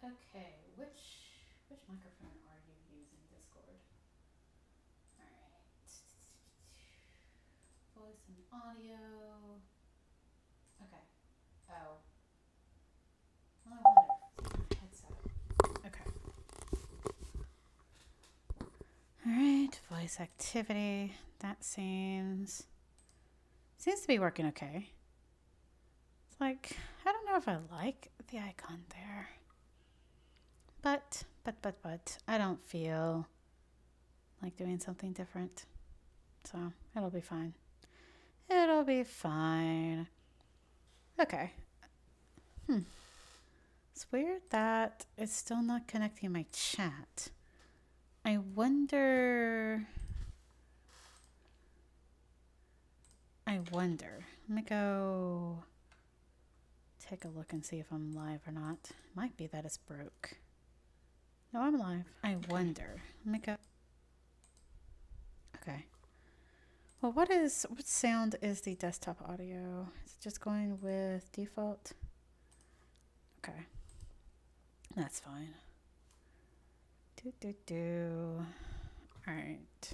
Okay, which microphone are you using, Discord? Alright. Voice and audio. Okay. Oh. Well, I wonder. Headset. Okay. Alright, voice activity. That seems to be working okay. It's like, I don't know if I like the icon there. But, I don't feel like doing something different. So, it'll be fine. It'll be fine. Okay. It's weird that it's still not connecting my chat. I wonder. Let me go take a look and see if I'm live or not. Might be that it's broke. No, I'm live. I wonder. Let me go. Okay. Well, what sound is the desktop audio? Is it just going with default? Okay. That's fine. Alright.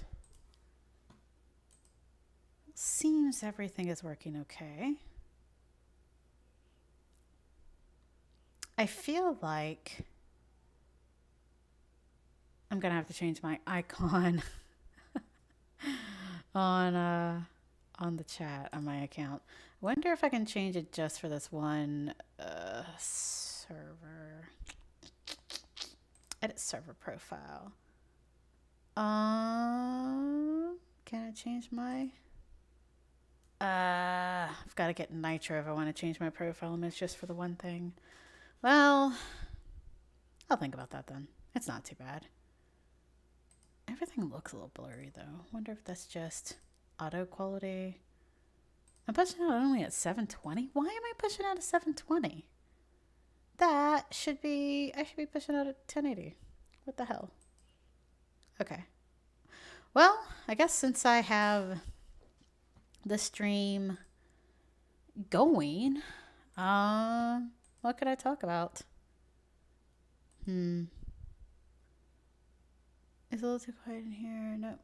Seems everything is working okay. I feel like I'm gonna have to change my icon on the chat on my account. I wonder if I can change it just for this one server. Edit server profile. Can I change my? I've got to get Nitro if I want to change my profile image just for the one thing. Well, I'll think about that then. It's not too bad. Everything looks a little blurry though. Wonder if that's just auto quality. I'm pushing out only at 720. Why am I pushing out at 720? I should be pushing out at 1080. What the hell? Okay. Well, I guess since I have the stream going, what could I talk about? It's a little too quiet in here. No.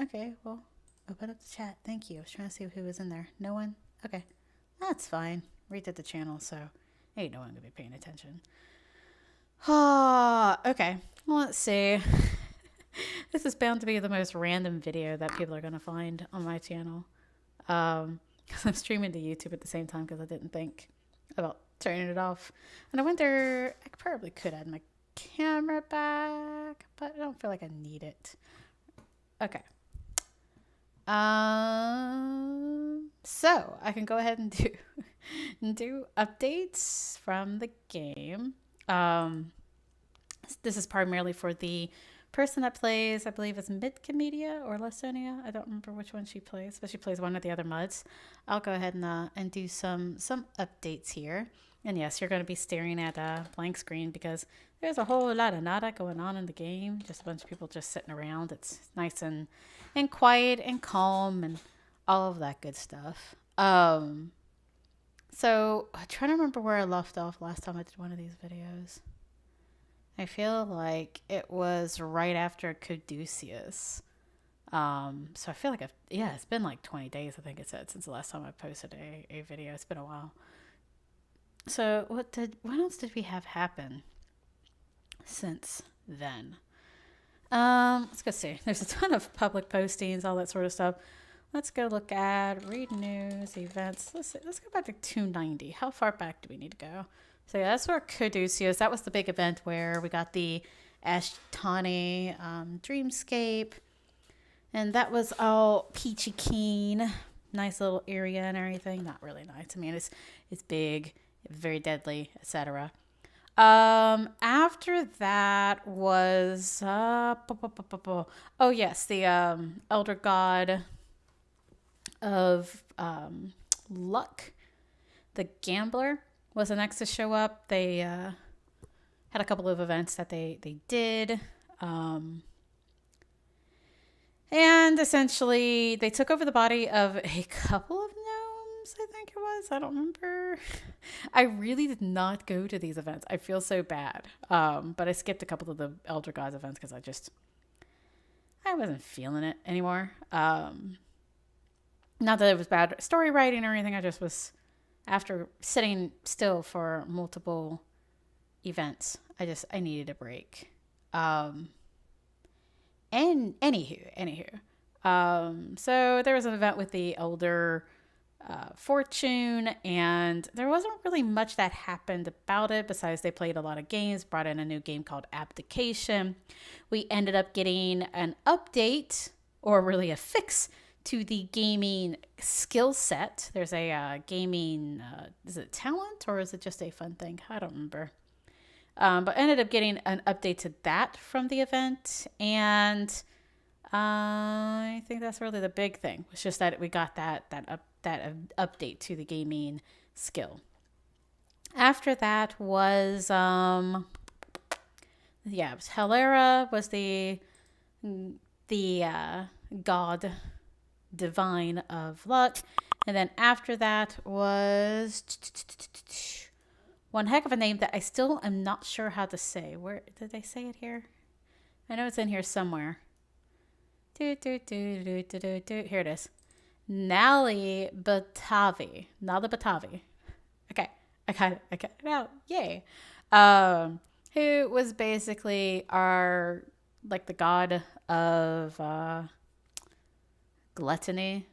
Okay, well, open up the chat. Thank you. I was trying to see who was in there. No one? Okay. That's fine. Redid the channel, so ain't no one gonna be paying attention. Okay. Well, let's see. This is bound to be the most random video that people are gonna find on my channel. Because I'm streaming to YouTube at the same time because I didn't think about turning it off. And I wonder, I probably could add my camera back, but I don't feel like I need it. Okay. So I can go ahead and do updates from the game. This is primarily for the person that plays, I believe it's Midcamedia or Lasonia. I don't remember which one she plays, but she plays one of the other mods. I'll go ahead and do some updates here. And yes, you're going to be staring at a blank screen because there's a whole lot of nada going on in the game. Just a bunch of people just sitting around. It's nice and quiet and calm and all of that good stuff. So I'm trying to remember where I left off last time I did one of these videos. I feel like it was right after Caduceus. So I feel like it's been like 20 days, I think it said, since the last time I posted a video. It's been a while. So what else did we have happen since then? Let's go see. There's a ton of public postings, all that sort of stuff. Let's go look at read news, events. Let's go back to 290. How far back do we need to go? So yeah, that's where Caduceus. That was the big event where we got the Ashtani Dreamscape. And that was all peachy keen. Nice little area and everything. Not really nice. I mean, it's big, very deadly, etc. After that was oh yes, the Elder God of Luck, the Gambler, was the next to show up. They had a couple of events that they did. And essentially, they took over the body of a couple of I think it was. I don't remember. I really did not go to these events. I feel so bad. But I skipped a couple of the Elder Gods events because I wasn't feeling it anymore. Not that it was bad story writing or anything. I just was, after sitting still for multiple events, I needed a break. And anywho. So there was an event with the Elder Fortune, and there wasn't really much that happened about it besides they played a lot of games, brought in a new game called Abdication. We ended up getting an update, or really a fix, to the gaming skill set. There's a gaming, is it talent or is it just a fun thing? I don't remember. But ended up getting an update to that from the event, and I think that's really the big thing. It's just that we got that update to the gaming skill. After that was Helera was the god divine of luck, and then after that was one heck of a name that I still am not sure how to say. Where did they say it here? I know it's in here somewhere. Here it is. Nali Batavi. Okay. I got it out. Yay. Who was basically our, like, the god of gluttony,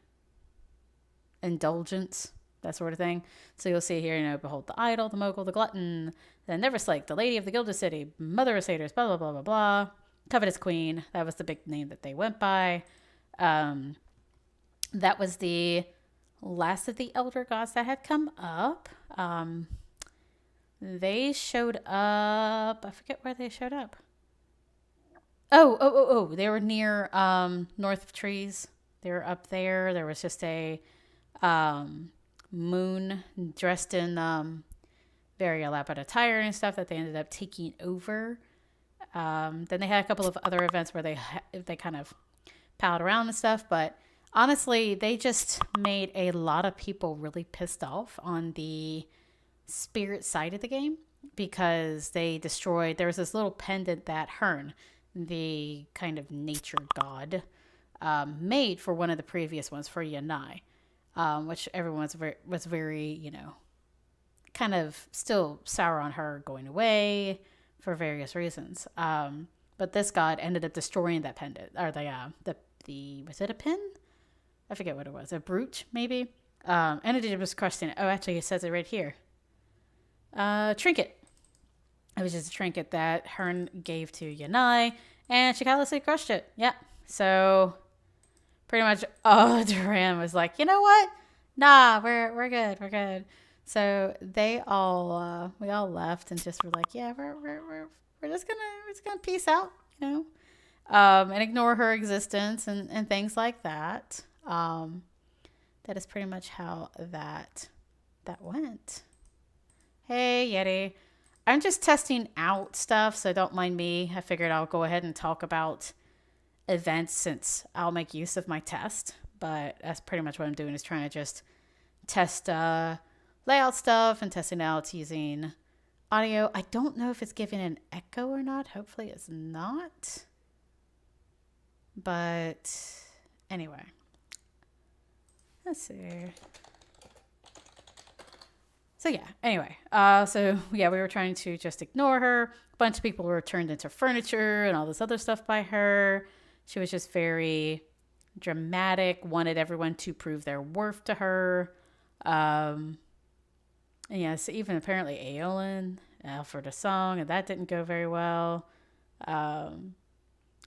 indulgence, that sort of thing. So you'll see here, behold the idol, the mogul, the glutton, the Neverslake, the lady of the gilded city, mother of satyrs, blah, blah, blah, blah, blah. Covetous queen. That was the big name that they went by. That was the last of the elder gods that had come up. They showed up. I forget where they showed up. Oh. They were near North of Trees. They were up there. There was just a moon dressed in very elaborate attire and stuff that they ended up taking over. Then they had a couple of other events where they kind of palled around and stuff, but honestly, they just made a lot of people really pissed off on the spirit side of the game because they destroyed. There was this little pendant that Hearn, the kind of nature god, made for one of the previous ones for Yanai, which everyone was very, kind of still sour on her going away for various reasons. But this god ended up destroying that pendant, or the was it a pin? I forget what it was. A brooch, maybe? Ended up just crushing it. Oh, actually, it says it right here. Trinket. It was just a trinket that Hearn gave to Yanai, and she callously crushed it. Yeah. So pretty much, Duran was like, you know what? Nah, we're good. So we all left and just were like, yeah, we're just gonna peace out, and ignore her existence and things like that. That is pretty much how that went. Hey, Yeti. I'm just testing out stuff, so don't mind me. I figured I'll go ahead and talk about events since I'll make use of my test. But that's pretty much what I'm doing, is trying to just test layout stuff and testing out using audio. I don't know if it's giving an echo or not. Hopefully it's not. But anyway. Let's see. So we were trying to just ignore her. A bunch of people were turned into furniture and all this other stuff by her. She was just very dramatic, wanted everyone to prove their worth to her. And so even apparently Aeolin for the song, and that didn't go very well.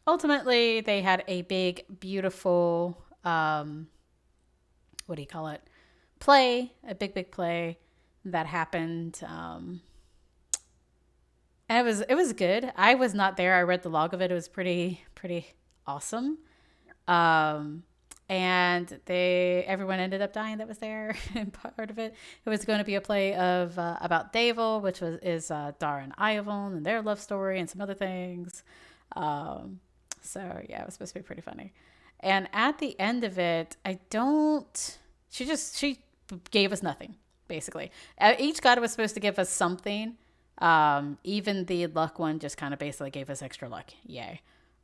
Ultimately, they had a big, beautiful, play, a big play that happened. And it was good. I was not there. I read the log of it. It was pretty awesome. And everyone ended up dying that was there. And part of it was going to be a play of about Davel, which is Dara and Iavon and their love story and some other things. So yeah, it was supposed to be pretty funny. And at the end of it, she gave us nothing, basically. Each god was supposed to give us something. Even the luck one just kind of basically gave us extra luck. Yay.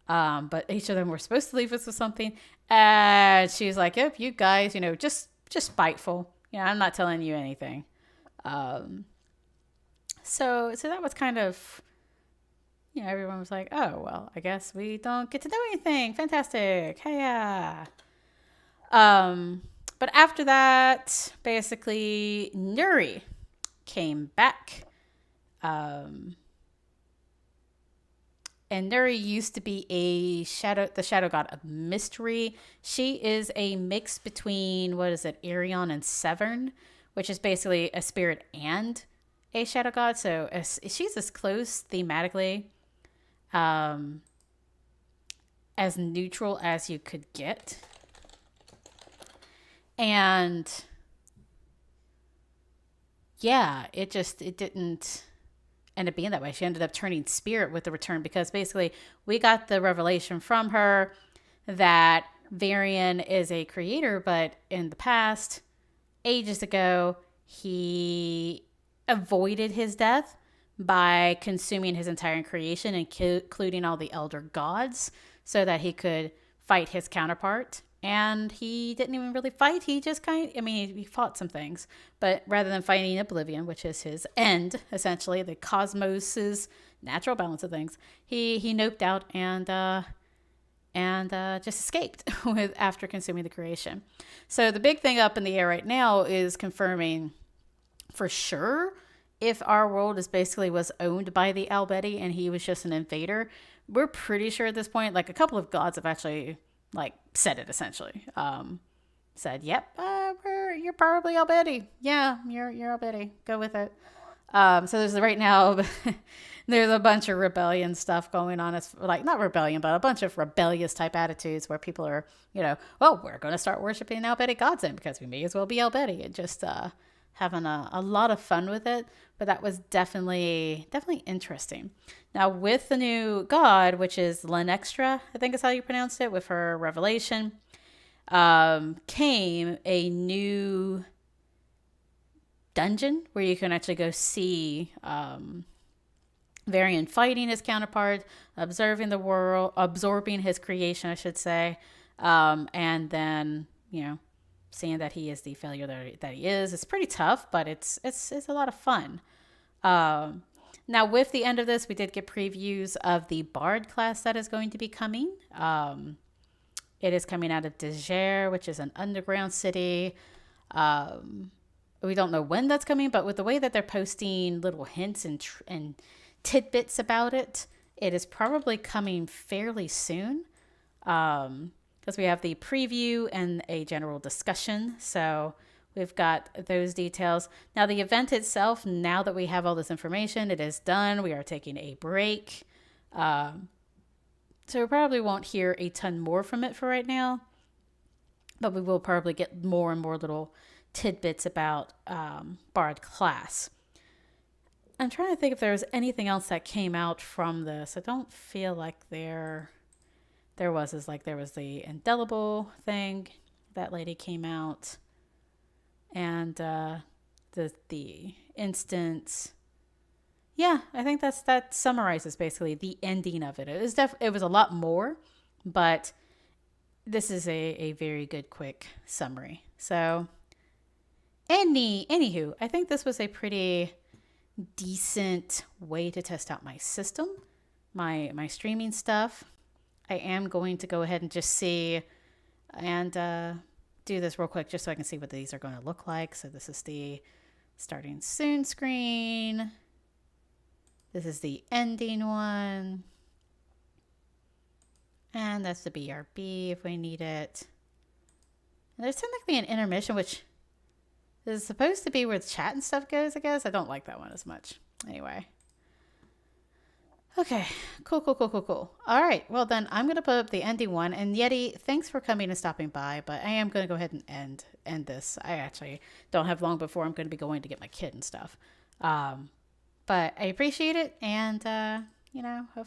But each of them were supposed to leave us with something. And she's like, yep, you guys, just spiteful. I'm not telling you anything. So that was kind of, everyone was like, oh, well, I guess we don't get to know anything. Fantastic. Hey, yeah. But after that, basically, Nuri came back. And Nuri used to be the shadow god of mystery. She is a mix between, Arion and Severn, which is basically a spirit and a shadow god. So she's as close thematically as neutral as you could get. And yeah, it didn't end up being that way. She ended up turning spirit with the return, because basically we got the revelation from her that Varian is a creator, but in the past, ages ago, he avoided his death by consuming his entire creation, including all the elder gods, so that he could fight his counterpart. And he didn't even really fight. He just he fought some things. But rather than fighting Oblivion, which is his end, essentially, the cosmos's natural balance of things, he noped out and just escaped after consuming the creation. So the big thing up in the air right now is confirming for sure if our world was owned by the Albedi and he was just an invader. We're pretty sure at this point, a couple of gods have actually said it, essentially. Said, yep, you're probably Albedi. Yeah, you're Albedi. Go with it. So there's right now, there's a bunch of rebellion stuff going on. It's not rebellion, but a bunch of rebellious type attitudes where people are, well, we're going to start worshiping Albedi gods then, because we may as well be Albedi, and just having a lot of fun with it. But that was definitely interesting. Now, with the new god, which is Lenextra, I think is how you pronounced it, with her revelation, came a new dungeon where you can actually go see Varian fighting his counterpart, observing the world, absorbing his creation, I should say, and then, seeing that he is the failure that he is. It's pretty tough, but it's a lot of fun. Now, with the end of this, we did get previews of the Bard class that is going to be coming. It is coming out of Degere, which is an underground city. We don't know when that's coming, but with the way that they're posting little hints and tidbits about it, it is probably coming fairly soon. Because we have the preview and a general discussion. So we've got those details. Now, the event itself, now that we have all this information, it is done. We are taking a break. So we probably won't hear a ton more from it for right now. But we will probably get more and more little tidbits about Bard class. I'm trying to think if there was anything else that came out from this. I don't feel like there was. There was the indelible thing. That lady came out. And the instance. Yeah, I think that summarizes basically the ending of it. It was a lot more, but this is a very good quick summary. So anywho, I think this was a pretty decent way to test out my system, my streaming stuff. I am going to go ahead and just see and do this real quick just so I can see what these are going to look like. So this is the starting soon screen. This is the ending one. And that's the BRB if we need it. And there's technically an intermission, which is supposed to be where the chat and stuff goes, I guess. I don't like that one as much. Anyway. Okay. Cool. All right. Well, then I'm going to put up the ending one. And Yeti, thanks for coming and stopping by. But I am going to go ahead and end this. I actually don't have long before I'm going to be going to get my kid and stuff. But I appreciate it. And, hopefully.